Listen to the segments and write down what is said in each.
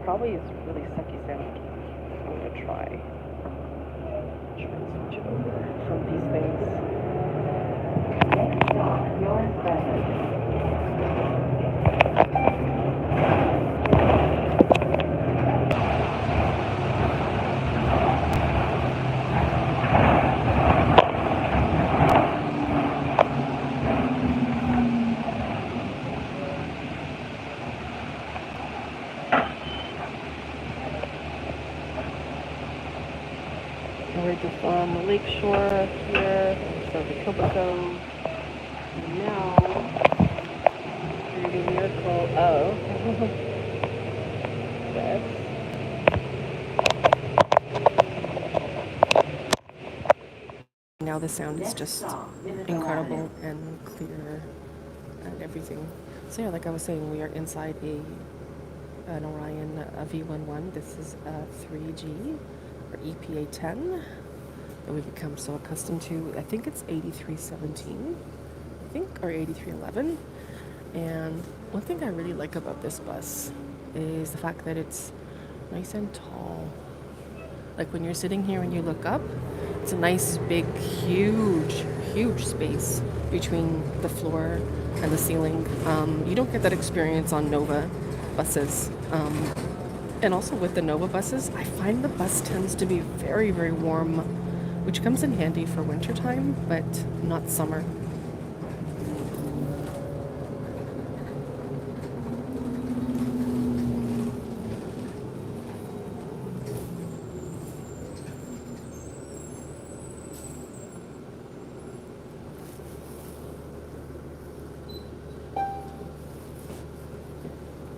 Probably is really sucky sound. I'm gonna try and switch over from these things. started to form Lakeshore here, so the Kilbaco, and now through the miracle of this. Now the sound is just incredible and clear and everything. So yeah, like I was saying, we are inside an Orion V11. This is a 3G or EPA 10 that we've become so accustomed to. I think it's 8317, I think, or 8311. And one thing I really like about this bus is the fact that it's nice and tall. Like when you're sitting here and you look up, it's a nice, big, huge space between the floor and the ceiling. You don't get that experience on Nova buses. And also with the Nova buses, I find the bus tends to be very, very warm, which comes in handy for wintertime, but not summer.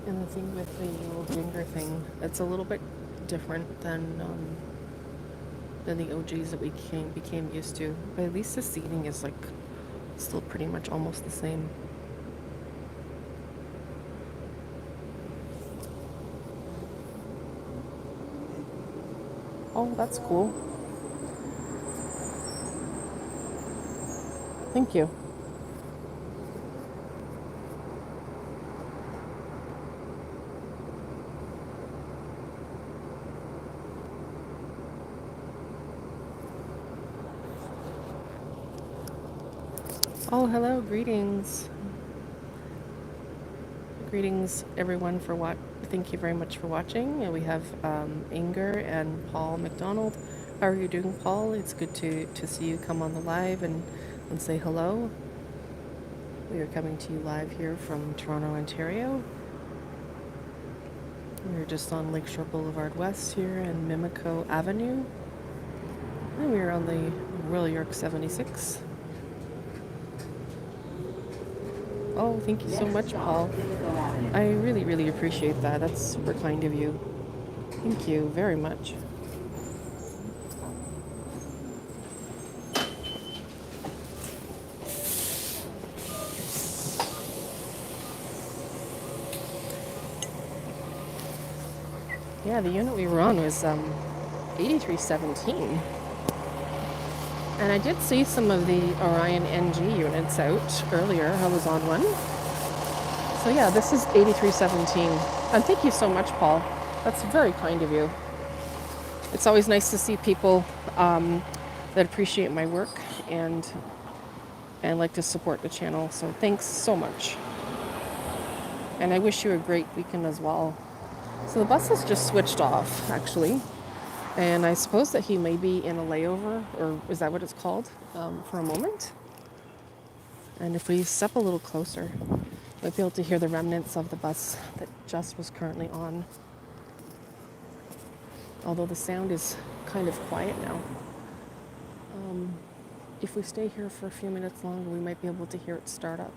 And the thing with the old Younger thing, it's a little bit different than the OGs that we became used to. But at least the seating is like still pretty much almost the same. Oh, that's cool. Thank you. Oh, hello, greetings. Greetings, everyone, thank you very much for watching. And we have Inger and Paul McDonald. How are you doing, Paul? It's good to see you come on the live and say hello. We are coming to you live here from Toronto, Ontario. We're just on Lakeshore Boulevard West here and Mimico Avenue. And we're on the Royal York 76. Oh, thank you so much, Paul. I really, really appreciate that. That's super kind of you. Thank you very much. Yeah, the unit we were on was 8317. And I did see some of the Orion NG units out earlier. I was on one. So yeah, this is 8317. And thank you so much, Paul. That's very kind of you. It's always nice to see people that appreciate my work and like to support the channel. So thanks so much. And I wish you a great weekend as well. So the bus has just switched off, actually. And I suppose that he may be in a layover, or is that what it's called, for a moment. And if we step a little closer, we'll be able to hear the remnants of the bus that just was currently on. Although the sound is kind of quiet now. If we stay here for a few minutes longer, we might be able to hear it start up.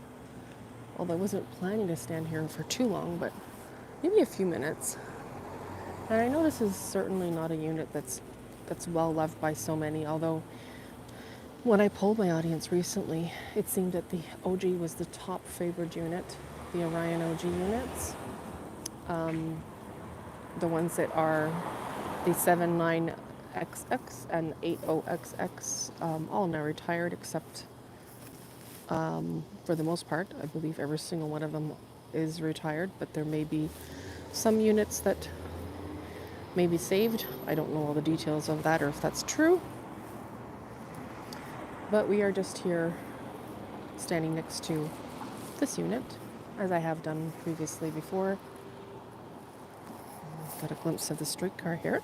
Although I wasn't planning to stand here for too long, but maybe a few minutes. And I know this is certainly not a unit that's well loved by so many, although when I polled my audience recently, it seemed that the OG was the top favored unit, the Orion OG units. The ones that are the 79XX and 80XX, all now retired except, for the most part, I believe every single one of them is retired, but there may be some units that may be saved. I don't know all the details of that or if that's true. But we are just here standing next to this unit, as I have done previously before. Got a glimpse of the streetcar here.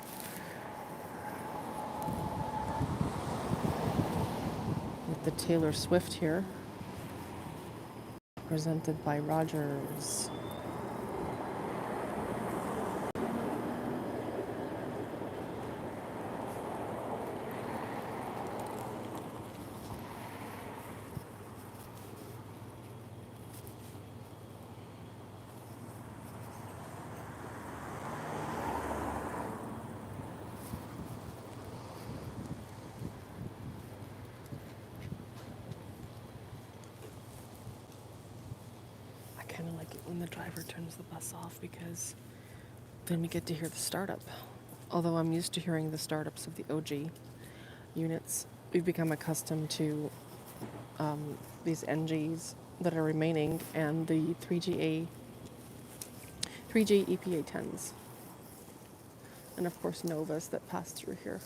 With the Taylor Swift here, presented by Rogers. like it when the driver turns the bus off because then we get to hear the startup. Although I'm used to hearing the startups of the OG units, we've become accustomed to these NGs that are remaining and the 3G EPA 10s. And of course Novas that pass through here.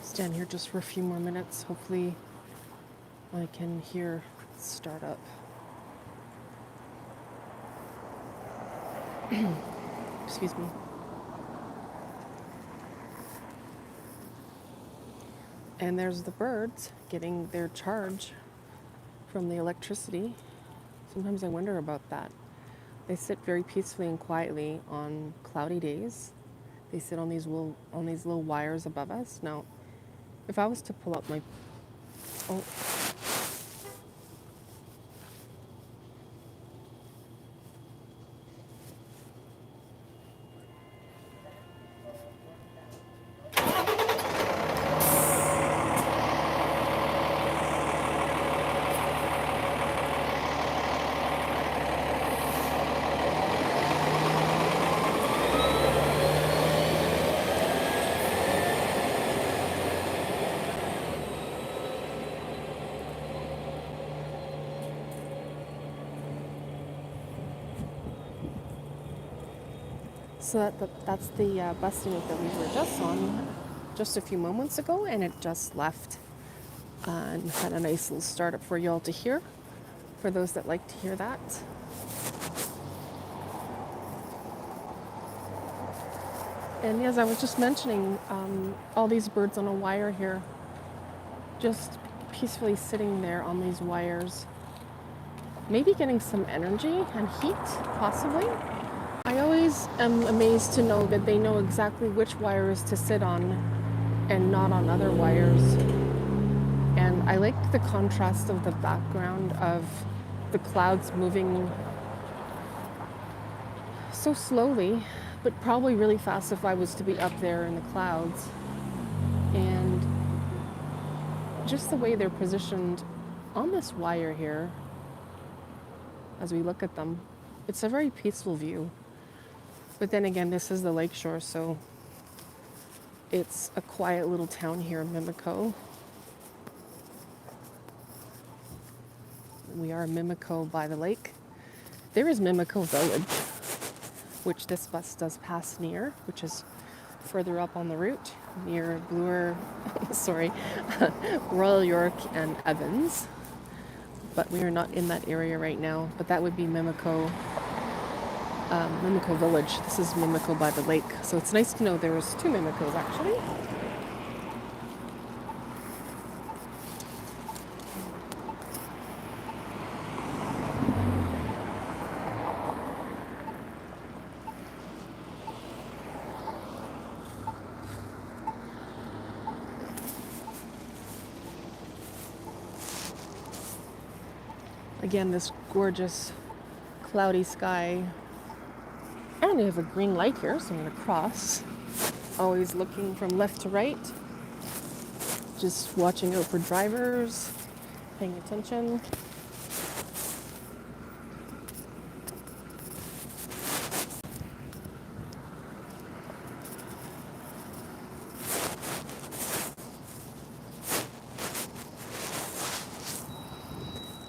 Stand here just for a few more minutes. Hopefully I can hear start up. Excuse me. And there's the birds getting their charge from the electricity. Sometimes I wonder about that. They sit very peacefully and quietly on cloudy days. They sit on these little wires above us. Now, if I was to pull up my So that's the bus unit that we were just on just a few moments ago, and it just left and had a nice little startup for y'all to hear, for those that like to hear that. And as I was just mentioning, all these birds on a wire here, just peacefully sitting there on these wires, maybe getting some energy and heat, possibly. I always am amazed to know that they know exactly which wires to sit on and not on other wires. And I like the contrast of the background of the clouds moving so slowly, but probably really fast if I was to be up there in the clouds. And just the way they're positioned on this wire here, as we look at them, it's a very peaceful view. But then again, this is the lakeshore, so it's a quiet little town here in Mimico. We are Mimico by the lake. There is Mimico Village, which this bus does pass near, which is further up on the route, near Royal York and Evans. But we are not in that area right now, but that would be Mimico Village. This is Mimico by the lake. So it's nice to know there's two Mimicos actually. Again, this gorgeous cloudy sky. And we have a green light here, so I'm going to cross. Always looking from left to right. Just watching out for drivers, paying attention.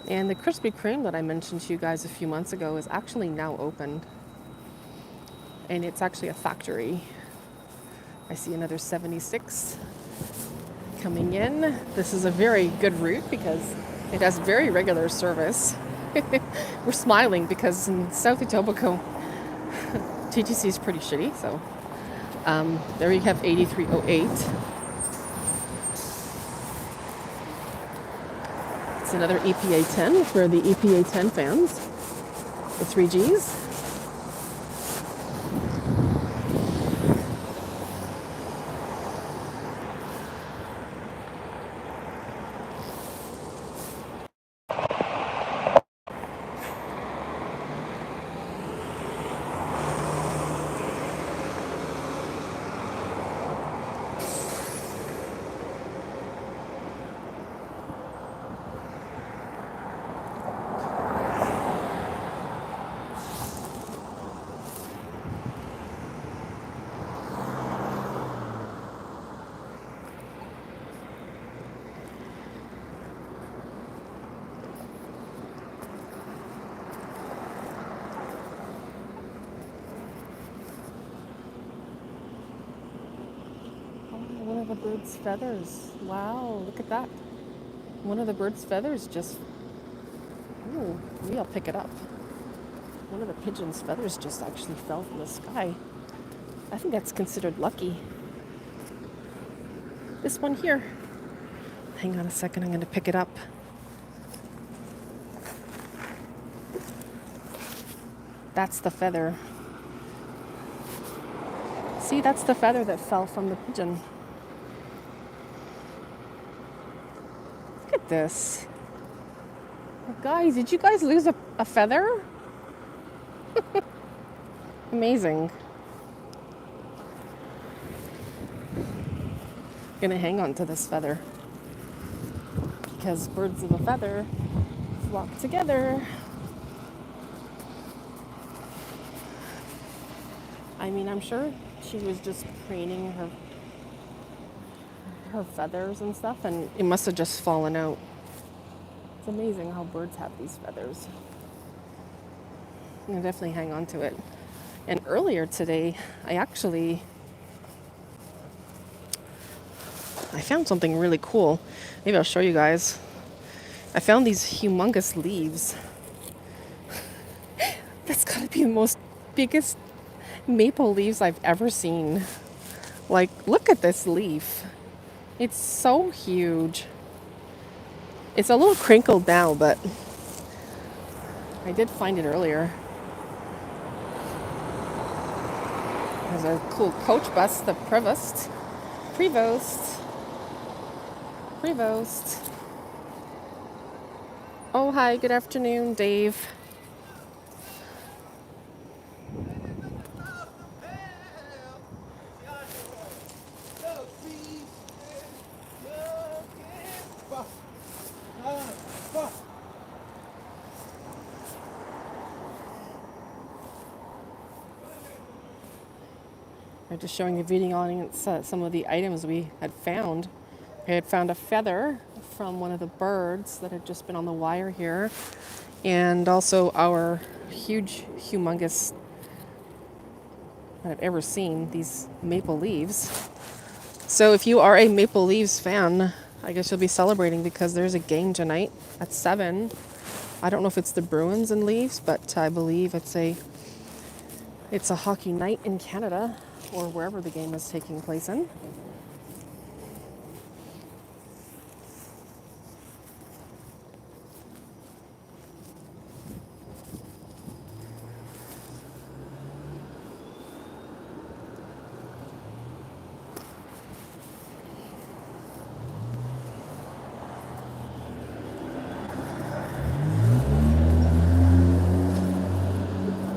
And the Krispy Kreme that I mentioned to you guys a few months ago is actually now open. And it's actually a factory. I see another 76 coming in. This is a very good route because it has very regular service. We're smiling because in South Etobicoke, TTC is pretty shitty. So there you have 8308. It's another EPA 10 for the EPA 10 fans, the 3Gs. the bird's feathers. Wow, look at that. One of the bird's feathers just, ooh, maybe I'll pick it up. One of the pigeon's feathers just actually fell from the sky. I think that's considered lucky. This one here. Hang on a second, I'm going to pick it up. That's the feather. See, that's the feather that fell from the pigeon. Look at this. Guys, did you guys lose a feather? Amazing. I'm gonna hang on to this feather because birds of a feather flock together. I mean, I'm sure she was just preening her feathers and stuff, and it must have just fallen out. It's amazing how birds have these feathers. I'm gonna definitely hang on to it. And earlier today, I found something really cool. Maybe I'll show you guys. I found these humongous leaves. That's gotta be the most biggest maple leaves I've ever seen. Like, look at this leaf. It's so huge. It's a little crinkled now, but I did find it earlier. There's a cool coach bus, the Prevost. Oh, hi, good afternoon, Dave. I'm just showing the viewing audience some of the items we had found. We had found a feather from one of the birds that had just been on the wire here, and also our humongous that I've ever seen, these maple leaves. So if you are a Maple Leaves fan, I guess you'll be celebrating because there's a game tonight at 7. I don't know if it's the Bruins and Leaves, but I believe it's a hockey night in Canada or wherever the game is taking place in.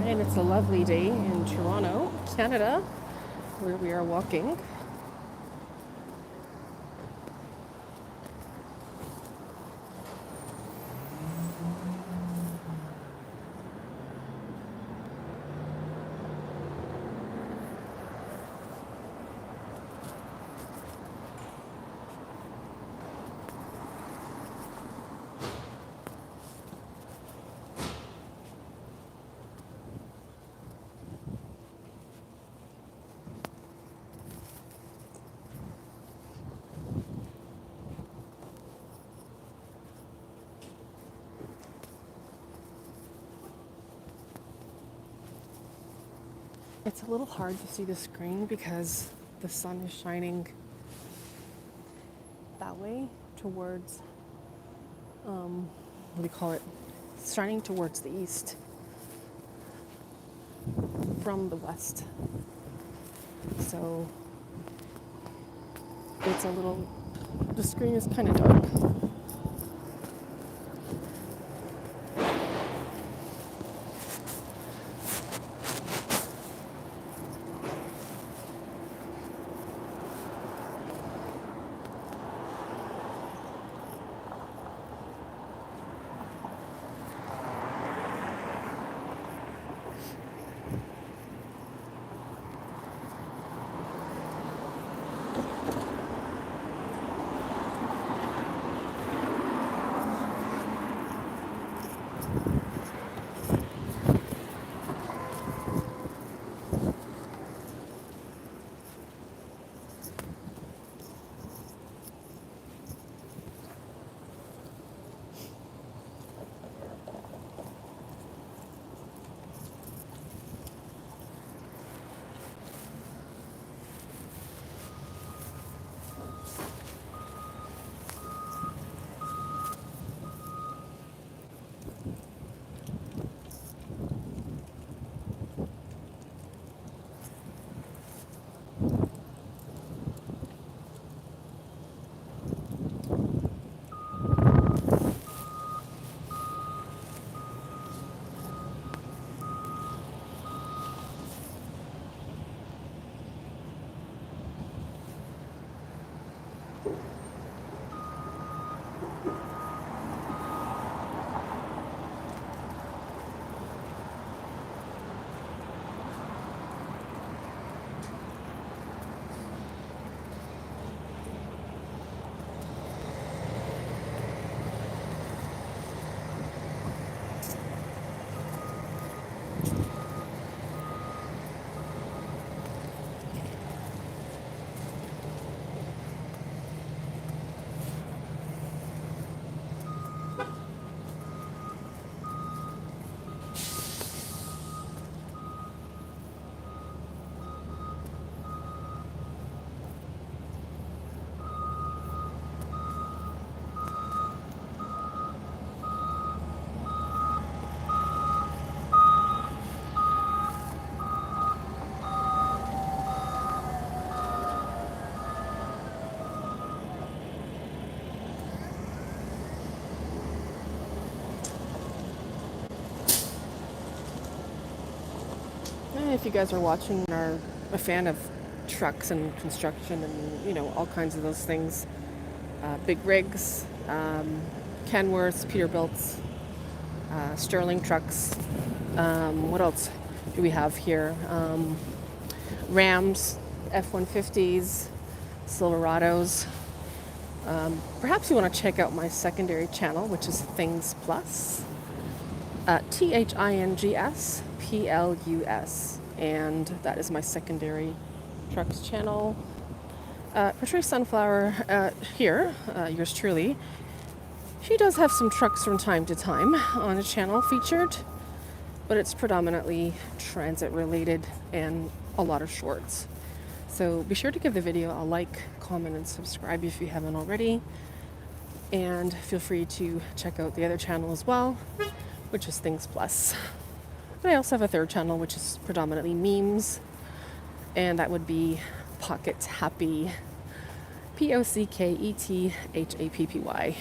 And it's a lovely day in Toronto, Canada, where we are walking. It's a little hard to see the screen because the sun is shining that way towards, what do you call it? It's shining towards the east from the west. So it's a little, the screen is kind of dark. if you guys are watching and are a fan of trucks and construction and, you know, all kinds of those things, big rigs, Kenworths, Peterbilts, Sterling trucks. What else do we have here? Rams, F-150s, Silverados. Perhaps you want to check out my secondary channel, which is Things Plus. THINGS PLUS. And that is my secondary trucks channel. Patrece Sunflower here, yours truly. She does have some trucks from time to time on the channel featured, but it's predominantly transit related and a lot of shorts. So be sure to give the video a like, comment, and subscribe if you haven't already. And feel free to check out the other channel as well, which is Things Plus. But I also have a third channel, which is predominantly memes, and that would be Pocket Happy, POCKETHAPPY.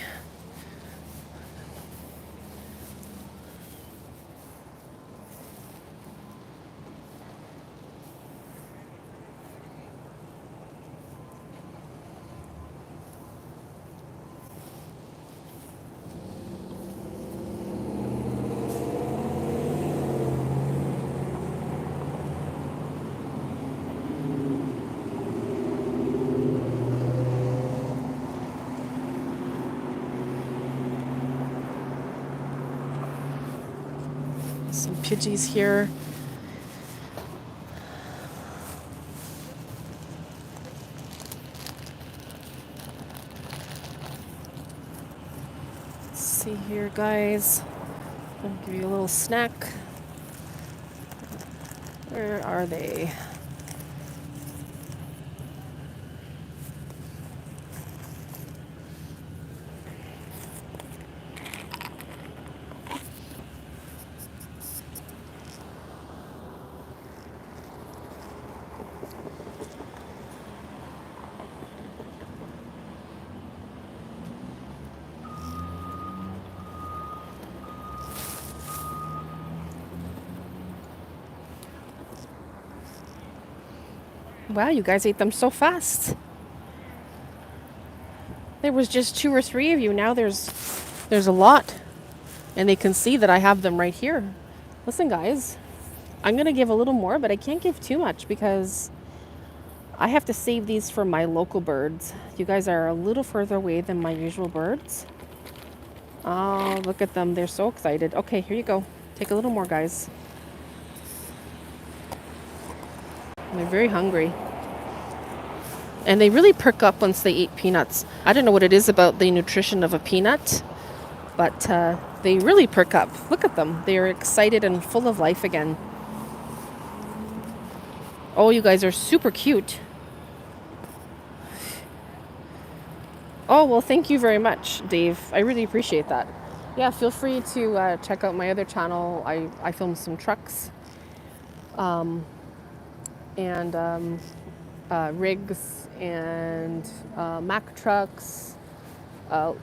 Some Pidgeys here. Let's see here, guys. I'll give you a little snack. Where are they? Wow, you guys ate them so fast. There was just 2 or 3 of you. Now there's a lot. And they can see that I have them right here. Listen, guys, I'm going to give a little more, but I can't give too much because I have to save these for my local birds. You guys are a little further away than my usual birds. Oh, look at them. They're so excited. Okay, here you go. Take a little more, guys. They're very hungry. And they really perk up once they eat peanuts. I don't know what it is about the nutrition of a peanut, but they really perk up. Look at them. They're excited and full of life again. Oh, you guys are super cute. Oh, well, thank you very much, Dave. I really appreciate that. Yeah, feel free to check out my other channel. I film some trucks. Rigs and Mack trucks,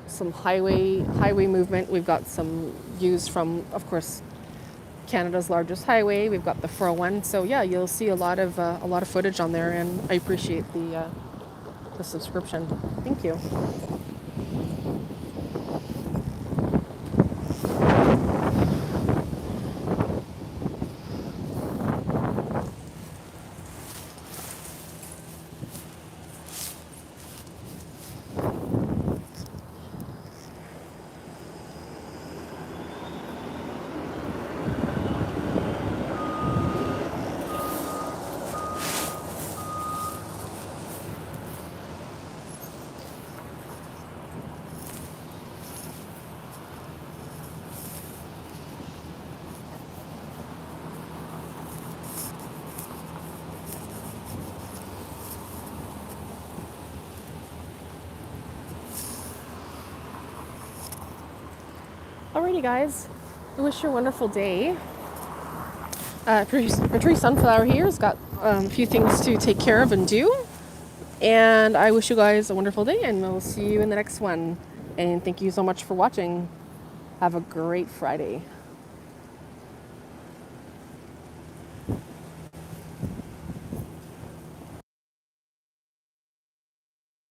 some highway movement. We've got some views from, of course, Canada's largest highway. We've got the 401. So yeah, you'll see a lot of footage on there, and I appreciate the subscription. Thank you. Alrighty, guys. I wish you a wonderful day. Patrece Sunflower here has got a few things to take care of and do. And I wish you guys a wonderful day, and we'll see you in the next one. And thank you so much for watching. Have a great Friday.